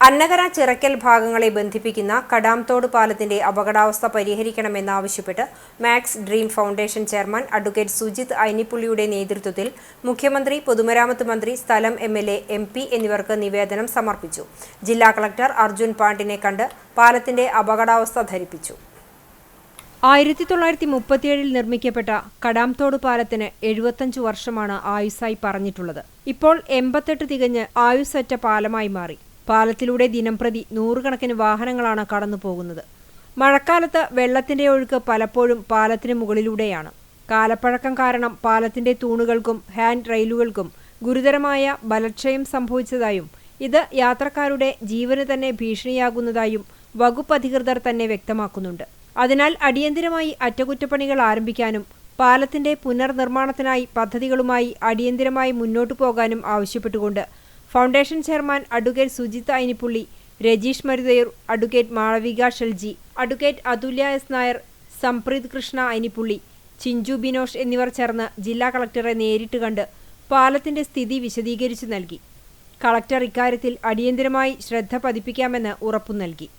അന്നകര ചിറക്കൽ ഭാഗങ്ങളെ ബന്ധിപ്പിക്കുന്ന കടാംതോട് പാലത്തിന്റെ അപകടാവസ്ഥ പരിഹരിക്കണമെന്നാവശ്യപ്പെട്ട് Max Dream foundation chairman advocate Sujith ഐനിപ്പുള്ളിയുടെ നേതൃത്വത്തിൽ മുഖ്യമന്ത്രി, പൊതുമരാമത്ത് മന്ത്രി, സ്ഥലം എംഎൽഎ, എംപി എന്നിവർക്ക് നിവേദനം സമർപ്പിച്ചു. ജില്ലാ കളക്ടർ അർജുൻ പാണ്ഡിനെ കണ്ട് പാലത്തിന്റെ അപകടാവസ്ഥ ധരിപ്പിച്ചു. 1937 നിർമ്മിക്കപ്പെട്ട കടാംതോട് പാലത്തിന് 75 വർഷമാണ് ആയുസ്സായി പറഞ്ഞിട്ടുള്ളത്. ഇപ്പോൾ 88 തികഞ്ഞ് ആയുസ്സറ്റ പാലമായി മാറി. പാലത്തിലൂടെ ദിനംപ്രതി നൂറുകണക്കിന് വാഹനങ്ങളാണ് കടന്നുപോകുന്നത്. മഴക്കാലത്ത് വെള്ളത്തിന്റെ ഒഴുക്ക് പലപ്പോഴും പാലത്തിന് മുകളിലൂടെയാണ്. കാലപ്പഴക്കം കാരണം പാലത്തിന്റെ തൂണുകൾക്കും ഹാൻഡ് റെയിലുകൾക്കും ഗുരുതരമായ ബലക്ഷയം സംഭവിച്ചതായും ഇത് യാത്രക്കാരുടെ ജീവന് തന്നെ ഭീഷണിയാകുന്നതായും വകുപ്പ് അധികൃതർ തന്നെ വ്യക്തമാക്കുന്നുണ്ട്. അതിനാൽ അടിയന്തിരമായി അറ്റകുറ്റപ്പണികൾ ആരംഭിക്കാനും പാലത്തിന്റെ പുനർനിർമ്മാണത്തിനായി പദ്ധതികളുമായി അടിയന്തിരമായി മുന്നോട്ടു പോകാനും ആവശ്യപ്പെട്ടുകൊണ്ട് foundation chairman advocate Sujith Ainippulli, Rajeesh Maruthayoor, advocate Malavika Shelji, advocate Athulya S Nair, Sampreeth Krishna Ainippulli, Chinchu Binosh എന്നിവർ ചേർന്ന് ജില്ലാ കളക്ടറെ നേരിട്ട് കണ്ട് പാലത്തിന്റെ സ്ഥിതി വിശദീകരിച്ചു നൽകി. കളക്ടർ ഇക്കാര്യത്തിൽ അടിയന്തിരമായി ശ്രദ്ധ പതിപ്പിക്കാമെന്ന് ഉറപ്പു നൽകി.